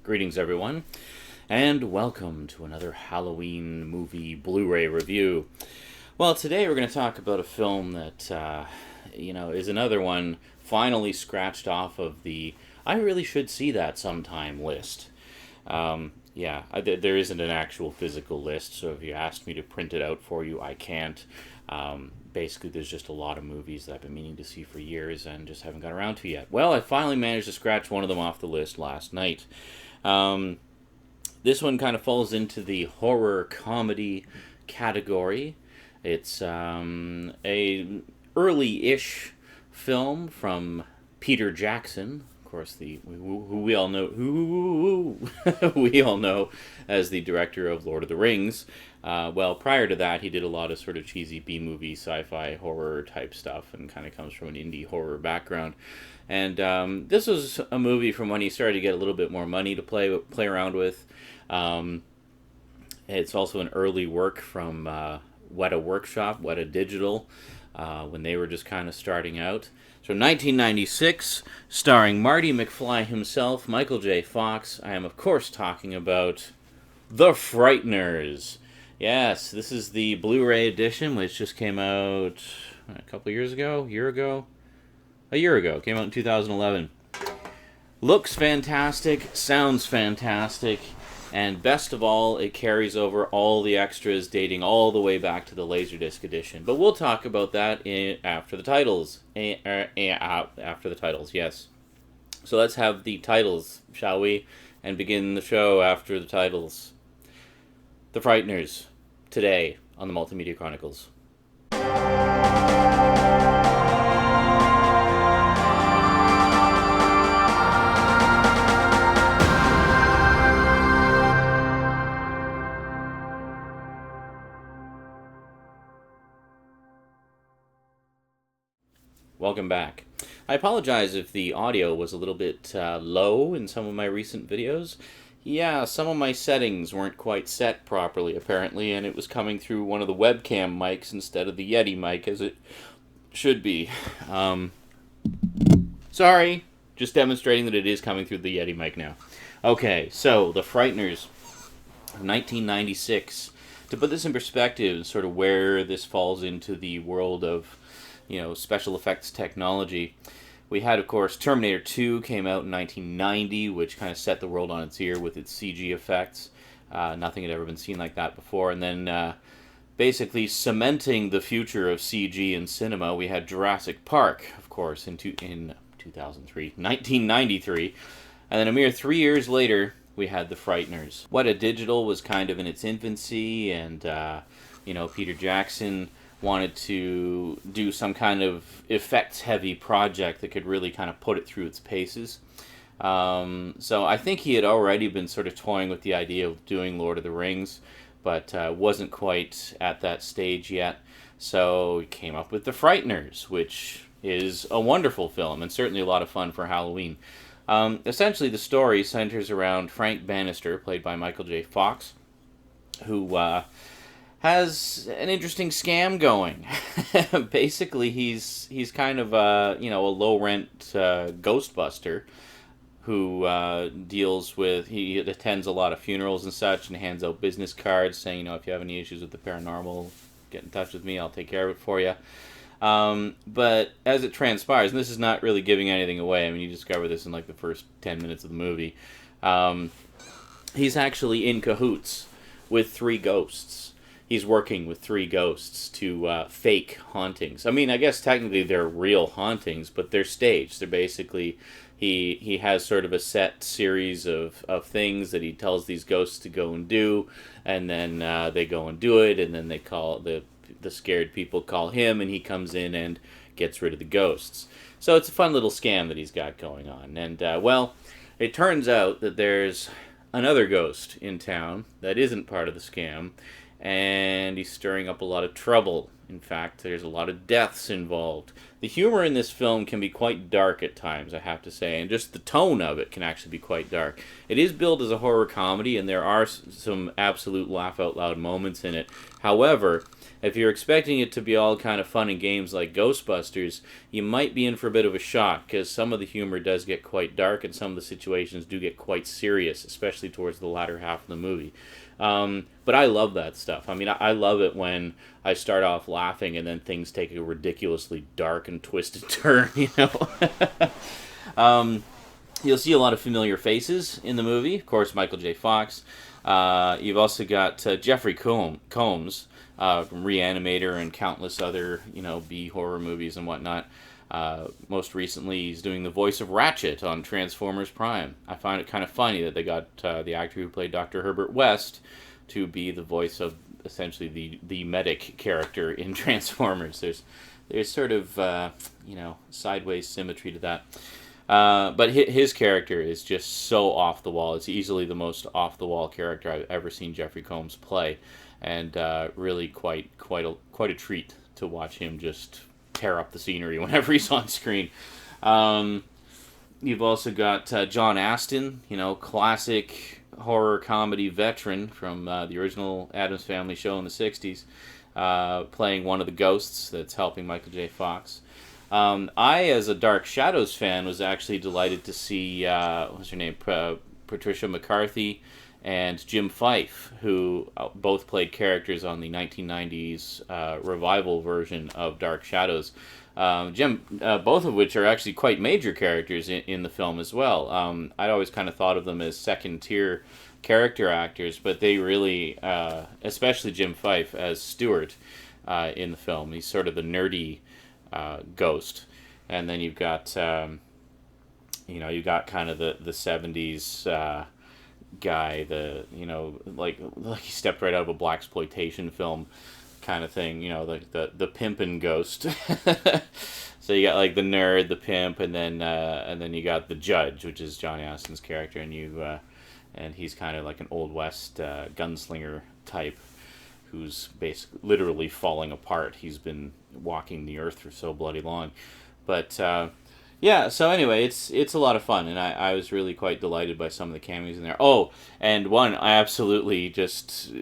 Greetings, everyone, and welcome to another Halloween movie Blu-ray review. Well, today we're going to talk about a film that, is another one finally scratched off of the I really should see that sometime list. There isn't an actual physical list, so if you asked me to print it out for you, I can't. Basically, there's just a lot of movies that I've been meaning to see for years and just haven't got around to yet. Well, I finally managed to scratch one of them off the list last night. This one kind of falls into the horror comedy category. It's a early-ish film from Peter Jackson, of course, who we all know we all know as the director of Lord of the Rings. Well, prior to that, he did a lot of sort of cheesy B-movie, sci-fi, horror type stuff, and kind of comes from an indie horror background. And this was a movie from when he started to get a little bit more money to play around with. It's also an early work from Weta Digital, when they were just kind of starting out. So 1996, starring Marty McFly himself, Michael J. Fox. I am, of course, talking about The Frighteners. Yes, this is the Blu-ray edition, which just came out a couple years ago, a year ago. Came out in 2011. Looks fantastic, sounds fantastic, and best of all, it carries over all the extras dating all the way back to the Laserdisc edition. But we'll talk about that after the titles. After the titles, yes. So let's have the titles, shall we? And begin the show after the titles. The Frighteners, today on the Multimedia Chronicles. Welcome back. I apologize if the audio was a little bit low in some of my recent videos. Yeah, some of my settings weren't quite set properly, apparently, and it was coming through one of the webcam mics instead of the Yeti mic, as it should be. Sorry, just demonstrating that it is coming through the Yeti mic now. Okay, so, The Frighteners, 1996. To put this in perspective, sort of where this falls into the world of, special effects technology, we had, of course, Terminator 2 came out in 1990, which kind of set the world on its ear with its CG effects. Nothing had ever been seen like that before. And then, basically cementing the future of CG in cinema, we had Jurassic Park, of course, in 1993. And then a mere 3 years later, we had The Frighteners. Weta Digital was kind of in its infancy, and, Peter Jackson wanted to do some kind of effects-heavy project that could really kind of put it through its paces. So I think he had already been sort of toying with the idea of doing Lord of the Rings, but wasn't quite at that stage yet. So he came up with The Frighteners, which is a wonderful film and certainly a lot of fun for Halloween. Essentially, the story centers around Frank Bannister, played by Michael J. Fox, who has an interesting scam going. Basically, he's kind of a low-rent Ghostbuster who he attends a lot of funerals and such and hands out business cards saying, if you have any issues with the paranormal, get in touch with me, I'll take care of it for you. But as it transpires, and this is not really giving anything away, I mean, you discover this in like the first 10 minutes of the movie, he's actually in cahoots with three ghosts. He's working with three ghosts to fake hauntings. I mean, I guess technically they're real hauntings, but they're staged. They're basically, he has sort of a set series of things that he tells these ghosts to go and do, and then they go and do it, and then they call, the scared people call him, and he comes in and gets rid of the ghosts. So it's a fun little scam that he's got going on. And, it turns out that there's another ghost in town that isn't part of the scam, and he's stirring up a lot of trouble. In fact, there's a lot of deaths involved. The humor in this film can be quite dark at times, I have to say, and just the tone of it can actually be quite dark. It is billed as a horror comedy, and there are some absolute laugh-out-loud moments in it. However, if you're expecting it to be all kind of fun and games like Ghostbusters, you might be in for a bit of a shock, because some of the humor does get quite dark and some of the situations do get quite serious, especially towards the latter half of the movie. But I love that stuff. I mean, I love it when I start off laughing and then things take a ridiculously dark and twisted turn, you know? You'll see a lot of familiar faces in the movie. Of course, Michael J. Fox. You've also got Jeffrey Combs from Reanimator and countless other, B horror movies and whatnot. Most recently, he's doing the voice of Ratchet on Transformers Prime. I find it kind of funny that they got the actor who played Dr. Herbert West to be the voice of essentially the medic character in Transformers. There's sort of sideways symmetry to that. But his character is just so off the wall. It's easily the most off the wall character I've ever seen Jeffrey Combs play, and really quite a treat to watch him just tear up the scenery whenever he's on screen. You've also got John Astin, classic horror comedy veteran from the original Addams Family show in the 60s, playing one of the ghosts that's helping Michael J. Fox. I, as a Dark Shadows fan, was actually delighted to see, what's her name, Patricia McCarthy and Jim Fife, who both played characters on the 1990s revival version of Dark Shadows. Both of which are actually quite major characters in the film as well. I'd always kind of thought of them as second-tier character actors, but they really, especially Jim Fife as Stuart in the film, he's sort of the nerdy ghost, and then you've got kind of the 70s guy, like he stepped right out of a blaxploitation film kind of thing, like the pimpin' ghost. So you got like the nerd, the pimp, and then you got the judge, which is John Astin's character, and he's kind of like an Old West gunslinger type who's basically literally falling apart. He's been walking the earth for so bloody long. But so anyway, it's a lot of fun, and I was really quite delighted by some of the cameos in there. Oh, and one I absolutely just,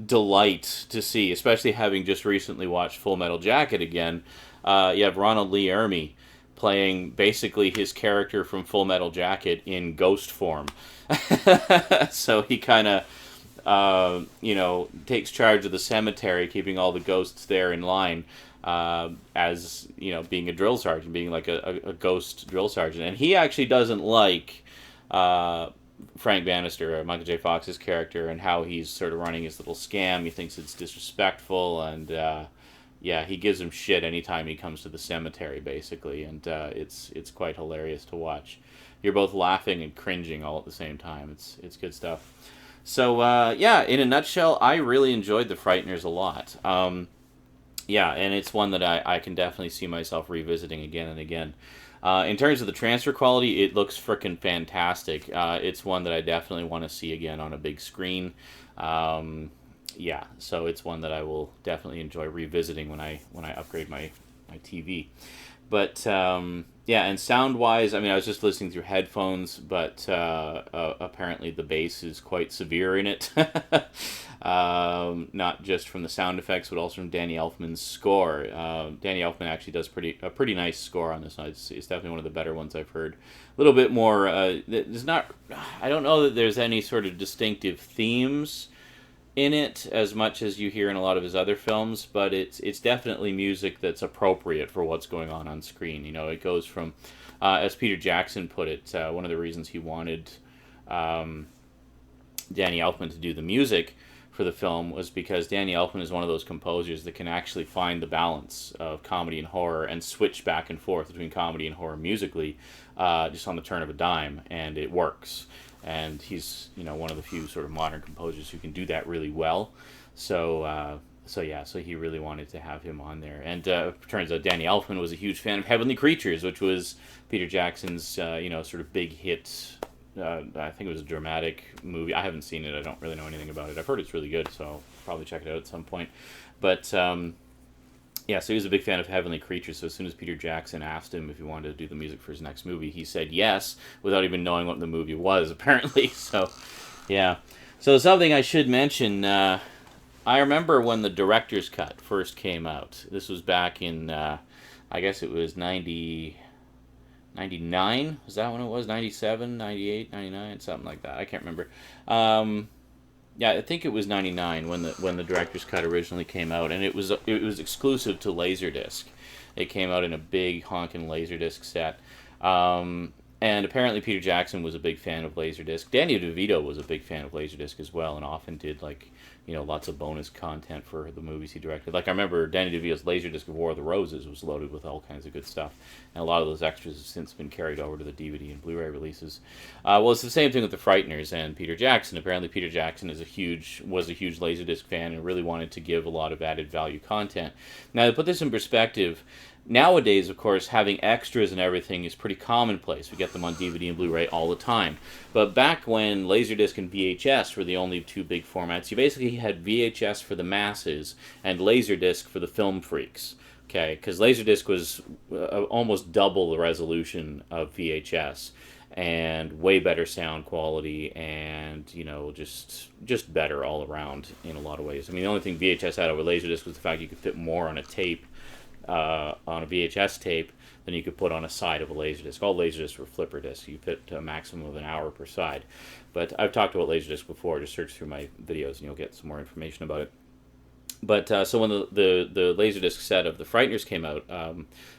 delight to see, especially having just recently watched Full Metal Jacket again. You have Ronald Lee Ermey playing basically his character from Full Metal Jacket in ghost form. So he kind of takes charge of the cemetery, keeping all the ghosts there in line, as, being a drill sergeant, being like a ghost drill sergeant. And he actually doesn't like Frank Bannister, or Michael J. Fox's character, and how he's sort of running his little scam. He thinks it's disrespectful, and he gives him shit anytime he comes to the cemetery, basically. And it's quite hilarious to watch. You're both laughing and cringing all at the same time. It's good stuff. So, in a nutshell, I really enjoyed The Frighteners a lot. And it's one that I can definitely see myself revisiting again and again. In terms of the transfer quality, it looks frickin' fantastic. It's one that I definitely want to see again on a big screen. So it's one that I will definitely enjoy revisiting when I upgrade my TV. But, and sound-wise, I mean, I was just listening through headphones, but apparently the bass is quite severe in it. Not just from the sound effects, but also from Danny Elfman's score. Danny Elfman actually does a pretty nice score on this one. It's definitely one of the better ones I've heard. A little bit more, I don't know that there's any sort of distinctive themes in it as much as you hear in a lot of his other films, but it's definitely music that's appropriate for what's going on screen. It goes from, as Peter Jackson put it, one of the reasons he wanted Danny Elfman to do the music for the film was because Danny Elfman is one of those composers that can actually find the balance of comedy and horror and switch back and forth between comedy and horror musically, just on the turn of a dime, and it works. And he's, one of the few sort of modern composers who can do that really well. So he really wanted to have him on there. And turns out Danny Elfman was a huge fan of Heavenly Creatures, which was Peter Jackson's, sort of big hit. I think it was a dramatic movie. I haven't seen it. I don't really know anything about it. I've heard it's really good, so I'll probably check it out at some point. But so he was a big fan of Heavenly Creatures, so as soon as Peter Jackson asked him if he wanted to do the music for his next movie, he said yes, without even knowing what the movie was, apparently. So, yeah. So something I should mention, I remember when the director's cut first came out. This was back in, I guess it was 99. Was that when it was? 97, 98, 99, something like that. I can't remember. Um, yeah, I think it was 99 when the director's cut originally came out, and it was exclusive to Laserdisc. It came out in a big honking Laserdisc set. Um, and apparently Peter Jackson was a big fan of Laserdisc. Danny DeVito was a big fan of Laserdisc as well, and often did lots of bonus content for the movies he directed. Like I remember Danny DeVito's Laserdisc of War of the Roses was loaded with all kinds of good stuff, and a lot of those extras have since been carried over to the DVD and Blu-ray releases. Well, it's the same thing with the Frighteners and Peter Jackson. Apparently Peter Jackson was a huge Laserdisc fan and really wanted to give a lot of added value content. Now to put this in perspective, nowadays, of course, having extras and everything is pretty commonplace. We get them on DVD and Blu-ray all the time. But back when Laserdisc and VHS were the only two big formats, you basically had VHS for the masses and Laserdisc for the film freaks. Okay, because Laserdisc was almost double the resolution of VHS and way better sound quality and just better all around in a lot of ways. I mean, the only thing VHS had over Laserdisc was the fact you could fit more on a tape, on a VHS tape, than you could put on a side of a Laserdisc. All Laserdiscs were flipper discs. You fit a maximum of an hour per side. But I've talked about Laserdisc before. Just search through my videos and you'll get some more information about it. But so when the Laserdisc set of The Frighteners came out,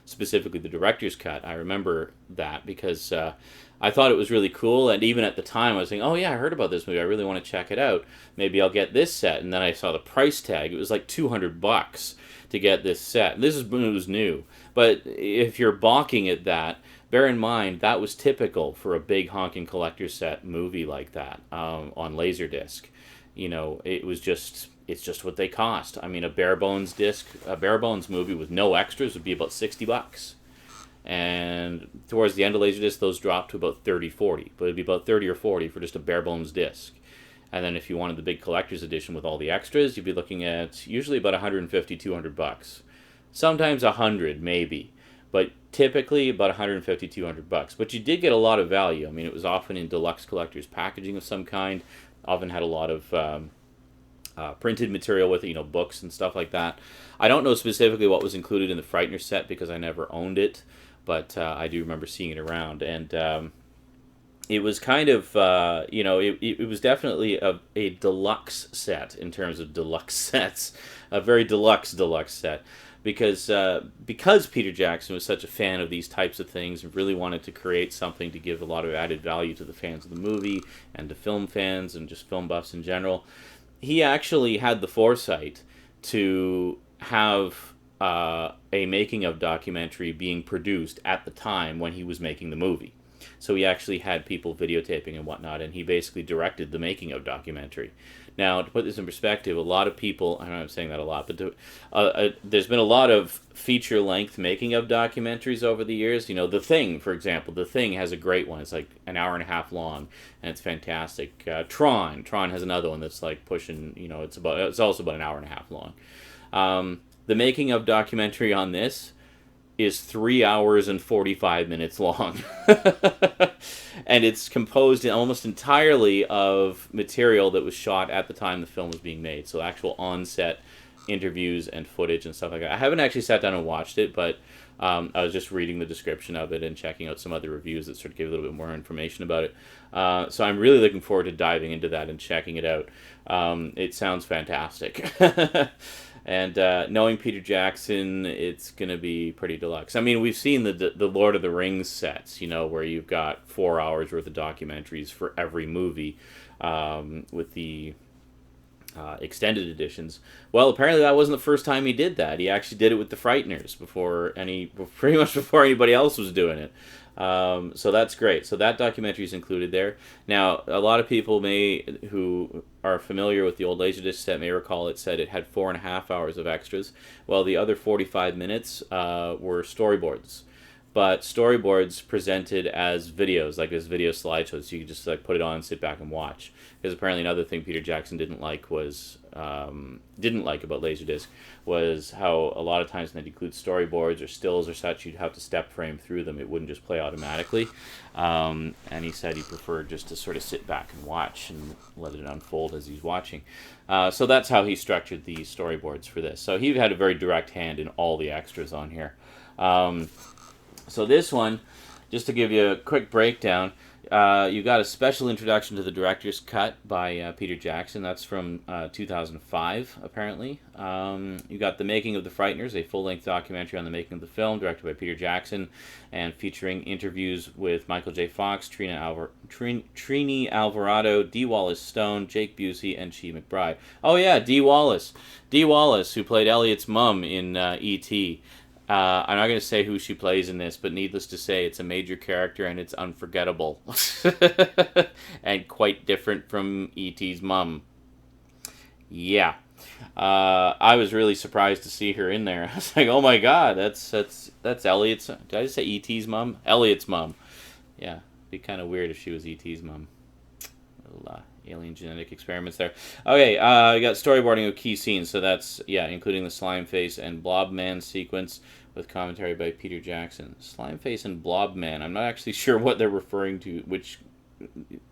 specifically the director's cut, I remember that because I thought it was really cool. And even at the time, I was thinking, oh yeah, I heard about this movie. I really want to check it out. Maybe I'll get this set. And then I saw the price tag. It was like $200 to get this set. This is when it was new. But if you're balking at that, bear in mind that was typical for a big honking collector's set movie like that on Laserdisc. It's just what they cost. I mean, a bare bones movie with no extras would be about $60. And towards the end of Laserdisc, those dropped to about 30, 40. But it'd be about 30 or 40 for just a bare bones disc. And then if you wanted the big collector's edition with all the extras, you'd be looking at usually about 150, $200. Sometimes 100, maybe. But typically about 150, $200. But you did get a lot of value. I mean, it was often in deluxe collector's packaging of some kind. Often had a lot of printed material with it, books and stuff like that. I don't know specifically what was included in the Frightener set because I never owned it, but I do remember seeing it around. And it was kind of, it was definitely a deluxe set in terms of deluxe sets, a very deluxe set. Because Peter Jackson was such a fan of these types of things and really wanted to create something to give a lot of added value to the fans of the movie and to film fans and just film buffs in general, he actually had the foresight to have a making of documentary being produced at the time when he was making the movie. So he actually had people videotaping and whatnot, and he basically directed the making of documentary. Now, to put this in perspective, a lot of people, I know I'm saying that a lot, but there's been a lot of feature-length making of documentaries over the years. The Thing, for example. The Thing has a great one. It's like an hour and a half long, and it's fantastic. Tron has another one that's like pushing, it's also about an hour and a half long. The making of documentary on this is 3 hours and 45 minutes long. And it's composed almost entirely of material that was shot at the time the film was being made. So actual on-set interviews and footage and stuff like that. I haven't actually sat down and watched it, but I was just reading the description of it and checking out some other reviews that sort of give a little bit more information about it. So I'm really looking forward to diving into that and checking it out. It sounds fantastic. And knowing Peter Jackson, it's going to be pretty deluxe. I mean, we've seen the Lord of the Rings sets, where you've got 4 hours worth of documentaries for every movie with the extended editions. Well, apparently that wasn't the first time he did that. He actually did it with the Frighteners pretty much before anybody else was doing it. So that's great. So that documentary is included there. Now, a lot of people who are familiar with the old Laserdisc set may recall it said it had 4.5 hours of extras. Well, the other 45 minutes were storyboards. But storyboards presented as videos, like as video slideshows, so you could just put it on and sit back and watch. Because apparently another thing Peter Jackson didn't like was didn't like about Laserdisc was how a lot of times when they'd include storyboards or stills or such, you'd have to step frame through them. It wouldn't just play automatically. And he said he preferred just to sort of sit back and watch and let it unfold as he's watching. So that's how he structured the storyboards for this. So he had a very direct hand in all the extras on here. So this one, just to give you a quick breakdown, you got a special introduction to the director's cut by Peter Jackson. That's from 2005, apparently. You got The Making of the Frighteners, a full-length documentary on the making of the film, directed by Peter Jackson, and featuring interviews with Michael J. Fox, Trini Alvarado, D. Wallace Stone, Jake Busey, and Chi McBride. Oh yeah, D. Wallace. D. Wallace, who played Elliot's mum in E.T., I'm not going to say who she plays in this, but needless to say, it's a major character and it's unforgettable. And quite different from E.T.'s mum. Yeah. I was really surprised to see her in there. I was like, oh my god, that's Elliot's... Did I just say E.T.'s mum? Elliot's mum. Yeah, it'd be kind of weird if she was E.T.'s mum. Little, alien genetic experiments there. Okay, we got storyboarding of key scenes, so that's, yeah, including the Slime Face and Blob Man sequence with commentary by Peter Jackson. Slime Face and Blob Man. I'm not actually sure what they're referring to, which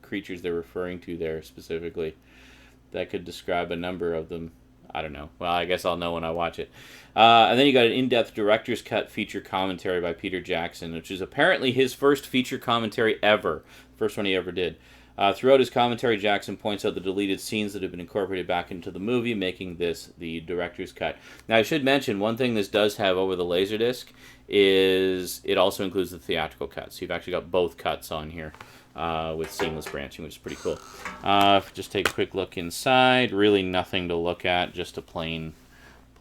creatures they're referring to there specifically. That could describe a number of them. I don't know. Well, I guess I'll know when I watch it. And then you got an in-depth director's cut feature commentary by Peter Jackson, which is apparently his first feature commentary ever. First one he ever did. Throughout his commentary, Jackson points out the deleted scenes that have been incorporated back into the movie, making this the director's cut. Now, I should mention, one thing this does have over the Laserdisc is it also includes the theatrical cut. So you've actually got both cuts on here with seamless branching, which is pretty cool. Just take a quick look inside. Really nothing to look at, just a plain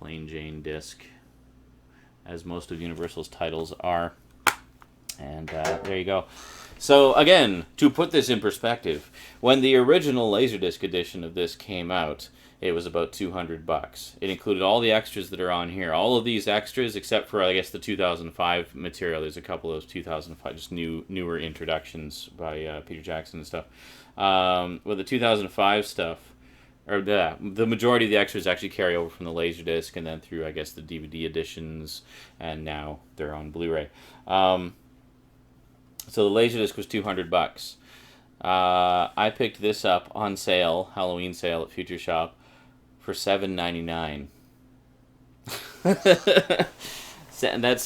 Jane disc, as most of Universal's titles are. And there you go. So again, to put this in perspective, when the original Laserdisc edition of this came out, it was about $200. It included all the extras that are on here. All of these extras, except for, I guess, the 2005 material. There's a couple of those 2005, just newer introductions by Peter Jackson and stuff. With the 2005 stuff, or the majority of the extras actually carry over from the Laserdisc and then through, I guess, the DVD editions, and now they're on Blu-ray. So the Laserdisc was $200. I picked this up on sale, Halloween sale at Future Shop, for $7.99. That's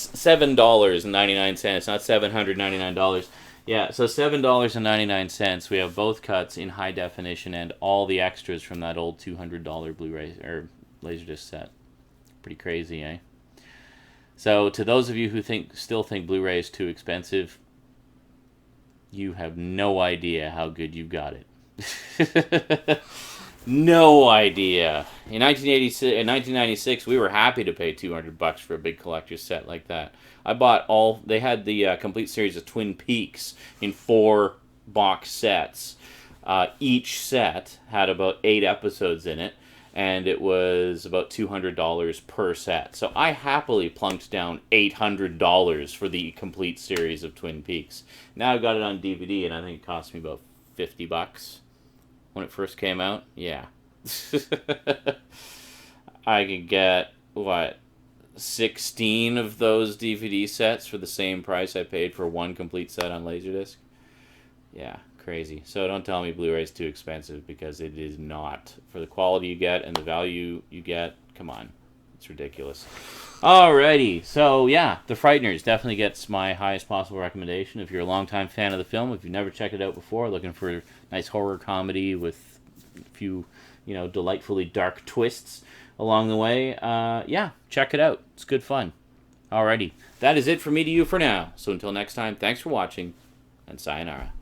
$7.99, not $799. Yeah, so $7.99. We have both cuts in high definition and all the extras from that old $200 Blu-ray or Laserdisc set. Pretty crazy, eh? So to those of you who still think Blu-ray is too expensive, you have no idea how good you got it. No idea. In 1996, we were happy to pay $200 for a big collector's set like that. I bought they had the complete series of Twin Peaks in 4 box sets. Each set had about 8 episodes in it, and it was about $200 per set. So I happily plunked down $800 for the complete series of Twin Peaks. Now I've got it on DVD, and I think it cost me about $50 when it first came out. Yeah. I could get, 16 of those DVD sets for the same price I paid for one complete set on Laserdisc? Yeah. Crazy. So don't tell me Blu-ray is too expensive, because it is not. For the quality you get and the value you get, come on. It's ridiculous. Alrighty. So yeah, The Frighteners definitely gets my highest possible recommendation. If you're a longtime fan of the film, if you've never checked it out before, looking for a nice horror comedy with a few, delightfully dark twists along the way, yeah, check it out. It's good fun. Alrighty. That is it from me to you for now. So until next time, thanks for watching, and sayonara.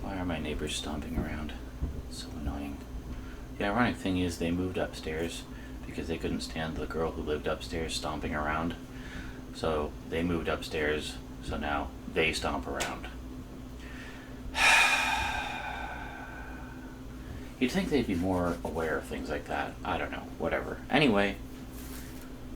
Why are my neighbors stomping around? So annoying. The ironic thing is they moved upstairs because they couldn't stand the girl who lived upstairs stomping around. So they moved upstairs So now they stomp around. You'd think they'd be more aware of things like that. I don't know. Whatever. Anyway,